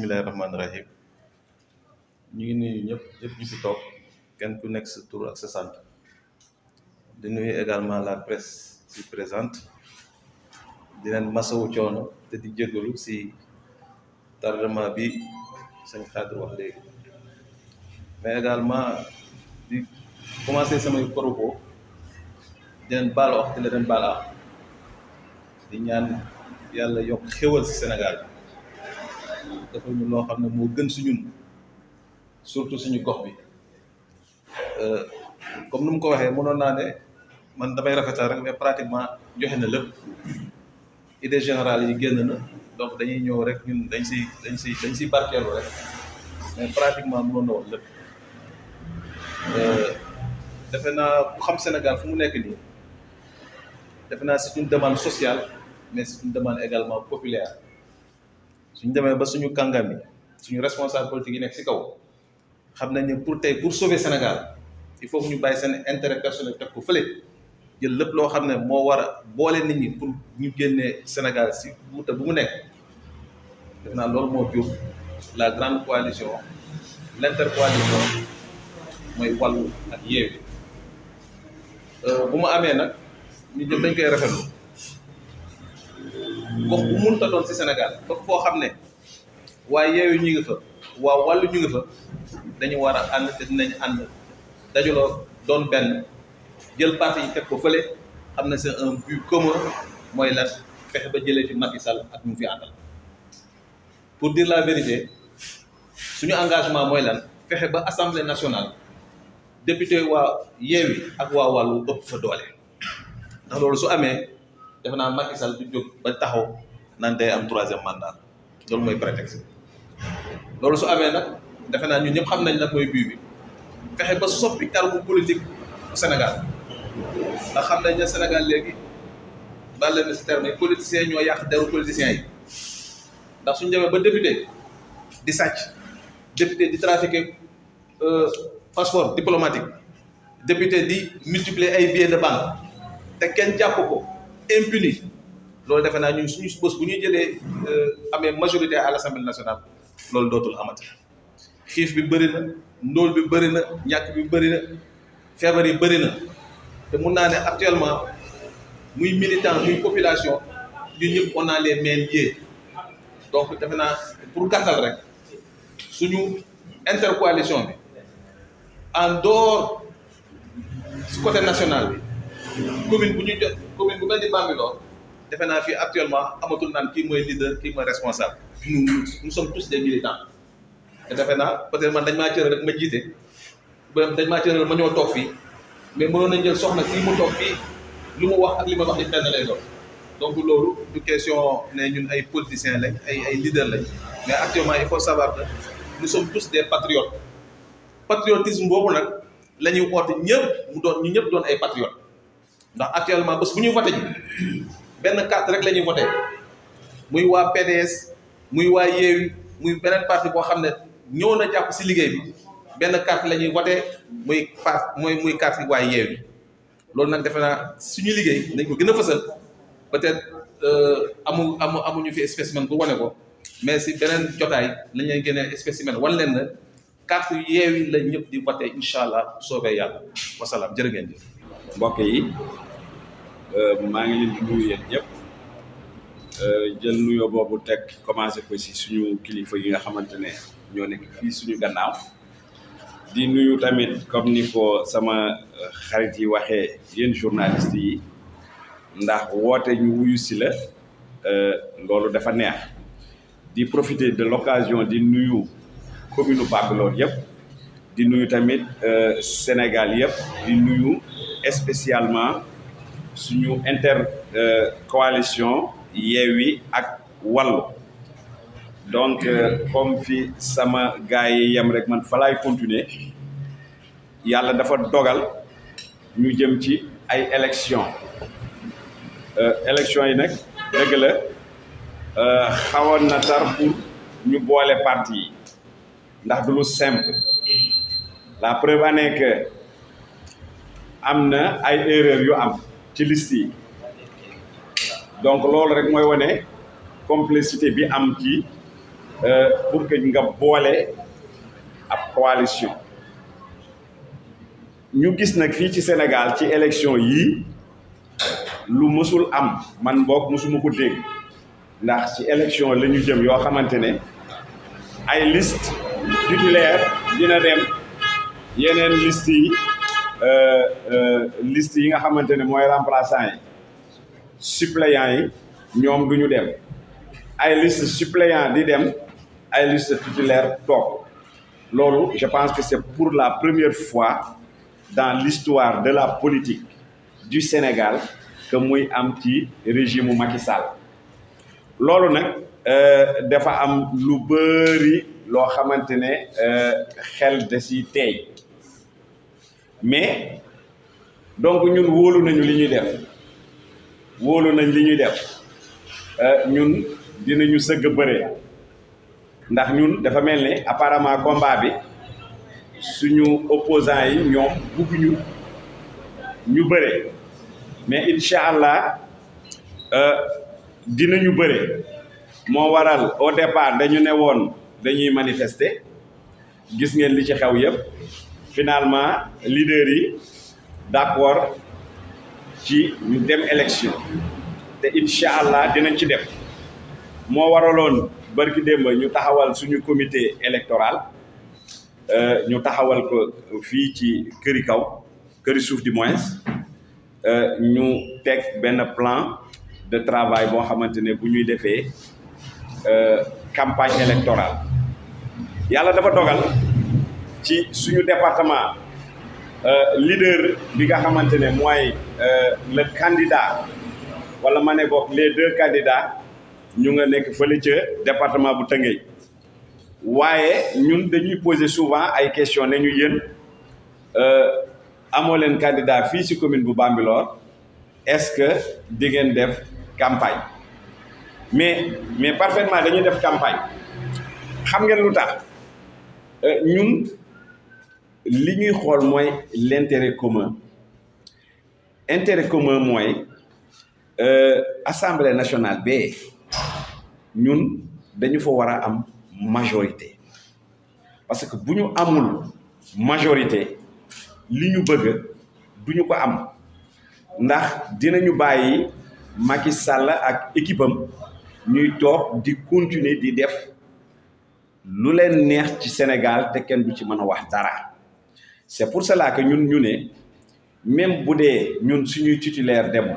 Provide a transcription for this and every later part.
bisimilahi rahmaani rahim ñu ngi nuyu ñëpp ñu fi toog kenn ku nekk sa tur ak sa sant di nuyu également la presse si présente di leen masawu coono te di jégalu si tardement bi sëñ Xaadir wax léegi mais également di commencer samay propos di leen baal wax di leen baal wax di ñaan yàlla yokk xéwal si Sénégal dafa ñu loo xam ne moo gën si ñun surtout suñu gox bi comme nu mu ko waxee mënoon naa ne man damay rafetal rek mais pratiquement joxe na lépp idée générale yi génn na donc dañuy ñëw rek ñun dañ si barkeelu rek mais pratiquement mënoon na woon lépp defe naa ku xam Sénégal fu mu nekk nii defe naa c'est une demande sociale mais c'est une demande également populaire suñu demee ba suñu kàngam yi suñu responsable politique yi nekk ci kaw xam nañ ne pour sauver Sénégal il faut que ñu bàyyi seen intérêt personnel teg ko fële jël lépp loo xam ne moo war a boole nit ñi pour ñu génnee Sénégal ci wuute bu mu nekk def naa loolu moo jur la grande coalition l'intercoalition mooy Wallu ak Yewwi bu mu amee nag ñu jëm dañ koy rafetlu gox bu mënta doon ci Sénégal ba foo xam ne waaye Yewwi ñu ngi fa waa Wallu ñu ngi fa dañu war a ànd te dinañ ànd dajaloo doon benn jël parti yi teg ko fële xam ne c'est un but commun mooy lan fexe ba jëlee fi Macky Sall ak ñu fi àndal pour dire la vérité suñu engagement mooy lan fexe ba assemblée nationale député waa Yewwi ak waa Wallu ëpp fa doole ndax loolu su amee defe naa Macky Sall du jóg ba taxaw naan day am 3e mandat loolu mooy prétexte loolu su amee nag defe naa ñun ñëpp xam nañ nag mooy but bi fexe ba soppi kàllamu politique bu Sénégal ndax xam nañ ne Sénégal léegi baal leen si terme yi politiciens ñoo yàq deru politiciens yi ndax suñu demee ba député di sàcc député di trafiquer passeport diplomatique député di multiplier ay billets de banque te kenn jàpp ko impuni loolu defe naa ñun suñu bés bu ñuy jëlee amee majorité à l'Assemblée nationale loolu dootul amati xiif bi bëri na ndóol bi bëri na ñàkk bi bëri na feebar yi bëri na te mun naa ne actuellement muy militant muy population ñun ñëpp on a les mains liées donc defe naa pour gàttal rek suñu intercoalition bi en dehors su côté national bi commune bu ñu jot commune bu mel ni Bambilor defe naa fii actuellement amatul naan kii mooy leader kii mooy responsable nous sommes tous des militants te defe naa peut-être man dañ maa cëral rek ma jiite ba dañ maa cëral ma ñoo toog fii mais mënoon nañ jël soxna fii mu toog fii lu mu wax ak li ma wax ni benn lay doon donc loolu du question ne ñun ay politiciens lañ ay leaders lañ mais actuellement il faut savoir que nous sommes tous des patriotes patriotisme boobu nag la ñuy woote ñëpp mu doon ñu ñëpp doon ay patriotes ndax actuellement bés bu ñuy voté ji benn carte rek la ñuy voté muy waa PDS muy waa Yewwi muy beneen parti boo xam ne ñëw na jàpp ci liggéey bi benn carte la ñuy voté muy carte waa Yewwi loolu nag defe naa suñu liggéey dañ ko gën a fësal peut-être amuñu fi spécimen bu wane ko mais ci beneen jotaay lañ leen génnee spécimen wan leen na carte Yewwi la ñëpp di voté incha allah soobee yàlla wasalaam jërë ngeen jëf. mbokk yi maa ngi leen di nuyu yéen ñëpp jël nuyoo boobu teg commencé ko ci suñu kilifa yi nga xamante ne ñoo nekk fii suñu gannaaw di nuyu tamit comme ni ko sama xarit yi waxee yéen journalistes yi ndax woote ñu wuyu si la loolu dafa neex di profiter de l'occasion di nuyu commune Bambilor yëpp di nuyu tamit Sénégal yëpp di nuyu spécialement suñu intercoalition Yewwi ak Wallu donc comme fi sama gars yi yem rek man fa laay continuer yàlla dafa dogal ñu jëm ci ay élections élections yi nag dëgg la xawoon na tar pour ñu boole parti yi ndax du lu simple la preuve en est que am na ay erreurs yu am ci liste yi donc loolu rek mooy wane complexité bi am ci pour que nga boole ab coalition ñu gis nag fii ci Sénégal ci élection yii lu mësul am man boog mësuma ko dégg ndax ci élection la ñu jëm yoo xamante ne ay liste titulaire dina dem yeneen liste yi nga xamante ne mooy remplaçant yi suppléant yi ñoom duñu dem ay liste suppléant di dem ay liste titulaire toog loolu je pense que c'est pour la première fois dans l'histoire de la politique du Sénégal que muy am ci régime Macky Sall loolu nag dafa am lu bëri loo xamante ne xel da si tey mais donc ñun wóolu nañu li ñuy def wóolu nañ li ñuy def ñun dinañu sëgg bëre ndax ñun dafa mel ni apparemment combat bi suñu opposants yi ñoom bugguñu ñu bëre mais incha allah dinañu bëre moo waral au départ dañu ne woon dañuy manifester gis ngeen li ci xew yëpp finalement leader yi d'accord ci ñu dem élection te incha allah dinañ ci def moo waraloon barki démb ñu taxawal suñu comité électoral ñu taxawal ko fii ci këri kaw këri suuf du moins ñu teg benn plan de travail boo xamante ne bu ñuy defee campagne électorale yàlla dafa dogal ci suñu département leader bi nga xamante ne mooy le candidat wala ma ne boog les deux candidats ñu nga nekk fële ca département bu Tëngéej waaye ñun dañuy poser souvent ay questions ne ñu yéen amoo leen candidat fii ci commune bu Bambilor est-ce que di ngeen def campagne mais parfaitement dañuy def campagne xam ngeen lu tax ñun li ñuy xool mooy l'intérêt commun mooy assemblée nationale ba ñun dañu fa war a am majorité parce que bu ñu amul majorité li ñu bëgg duñu ko am ndax dinañu bàyyi Macky Sall ak équipe am ñuy toog di continuer di def lu leen neex ci Sénégal te kenn du ci mën a wax dara c'est pour cela que ñun ñu ne même bu dee ñun suñuy titulaire dem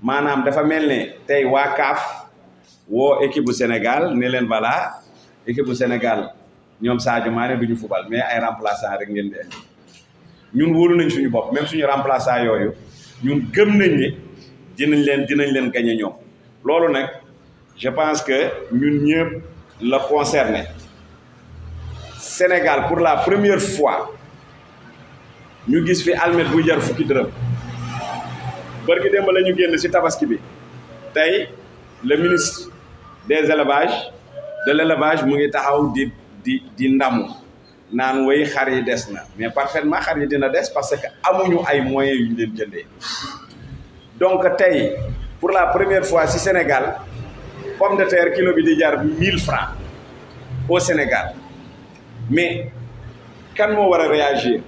maanaam dafa mel ne tey waa CAF woo équipe bu Sénégal ne leen voilà équipe bu Sénégal ñoom Sadio Mané duñu fubal mais ay remplaçant rek ngeen di indi ñun wóolu nañ suñu bopp même suñu remplaçant yooyu ñun gëm nañ ne dinañ leen gagné ñoom loolu nag je pense que ñun ñëpp la concerné Sénégal pour la première fois ñu gis fi almet buy jar fukki dërëm barki démb la ñu génn ci tabaski bi tey le ministre des élevages de l'élevage mu ngi taxaw di ndamu naan way xar yi des na mais parfaitement xar yi dina des parce que amuñu ay moyens yu ñu leen jëndee donc tey pour la première fois ci Sénégal pomme de terre kilo bi di jar 1000 francs au Sénégal mais kan moo war a réagir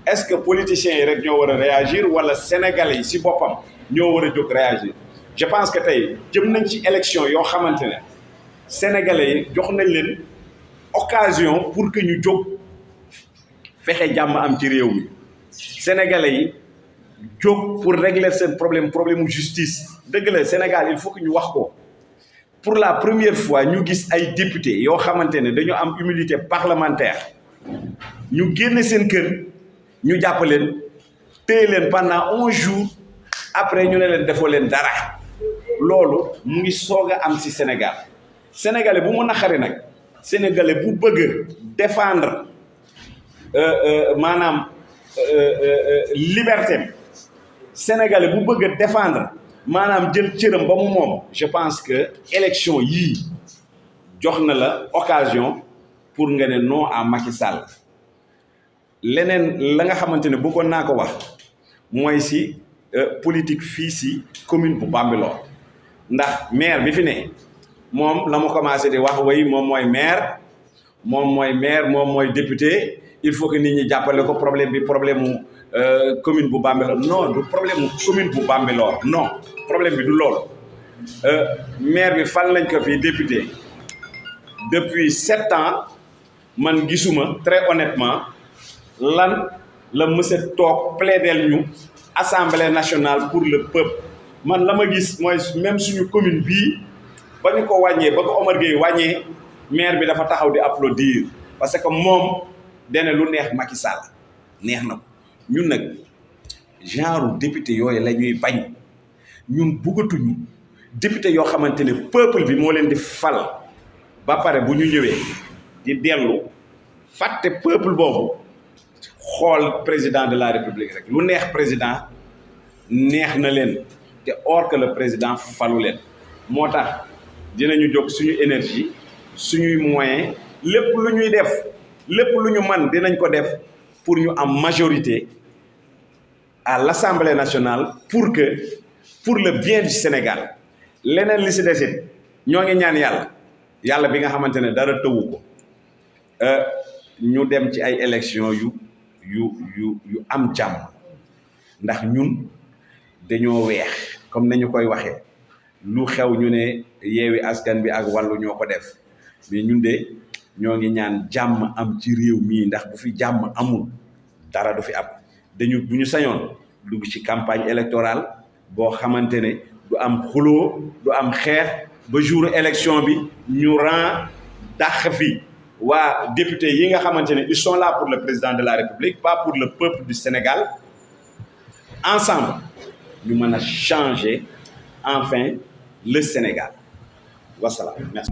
est-ce que politiciens yi rek ñoo war a réagir wala sénégalais yi ci boppam ñoo war a jóg réagir je pense que tey jëm nañ ci élection yoo xamante ne sénégalais yi jox nañ leen occasion pour que ñu jóg fexe jàmm am ci réew mi sénégalais yi jóg pour régler seen problème mu justice dëgg la Sénégal il faut que ñu wax ko pour la première fois ñu gis ay députés yoo xamante ne dañu am immunité parlementaire ñu génne seen kër ñu jàpp leen téye leen pendant 11 jours après ñu ne leen defoo leen dara loolu mu ngi soog a am ci Sénégal sénégalais bu mu naqari nag sénégalais bu bëgg défendre maanaam liberté sénégalais bu bëgg défendre maanaam jël cëram ba mu moom je pense que élection yii jox na la occasion pour nga ne non à Macky Sall leneen la nga xamante ne bëggoon naa ko wax mooy ci politique fii ci commune bu Bambilor ndax maire bi fi ne moom la mu commencé di wax way moom mooy maire moom mooy député il faut que nit ñi jàppale ko problème bi problème mu commune bu Bambilor non du problème mu commune bu Bambilor non problème bi du loolu maire bi fan lañ ko fii député depuis 7 ans man gisuma très honnêtement lan la mësa toog plaidel ñu assemblée nationale pour le peuple man la ma gis mooy même suñu commune bii ba ñu ko wàññee ba ko Omar Gueye wàññee maire bi dafa taxaw di applaudir parce que moom dene lu neex Macky Sall neex na ko ñun nag genre député yooyu la ñuy bañ ñun buggatuñu député yoo xamante ne peuple bi moo leen di fal ba pare bu ñu ñëwee di dellu fàtte peuple boobu xool président de la république rek lu neex président neex na leen te or que le président falu leen moo tax dinañu jóg suñu énergie suñuy moyen lépp lu ñuy def lépp lu ñu man dinañ ko def pour ñu am majorité à l'Assemblée nationale pour le bien du Sénégal leneen li si desit ñoo ngi ñaan yàlla bi nga xamante ne dara tëwu ko ñu dem ci ay élections yu am jàmm ndax ñun dañoo weex comme nañu koy waxee lu xew ñu ne Yewwi Askan Wi ak Wallu ñoo ko def mais ñun de ñoo ngi ñaan jàmm am ci réew mii ndax bu fi jàmm amul dara du fi am bu ñu sañoon dugg ci campagne électorale boo xamante ne du am xuloo du am xeex ba jour élection bi ñu dàq fi waa député yi nga xamante ne ils sont là pour le président de la République pas pour le peuple du Sénégal ensemble ñu mën a changer enfin le Sénégal wasalaam merci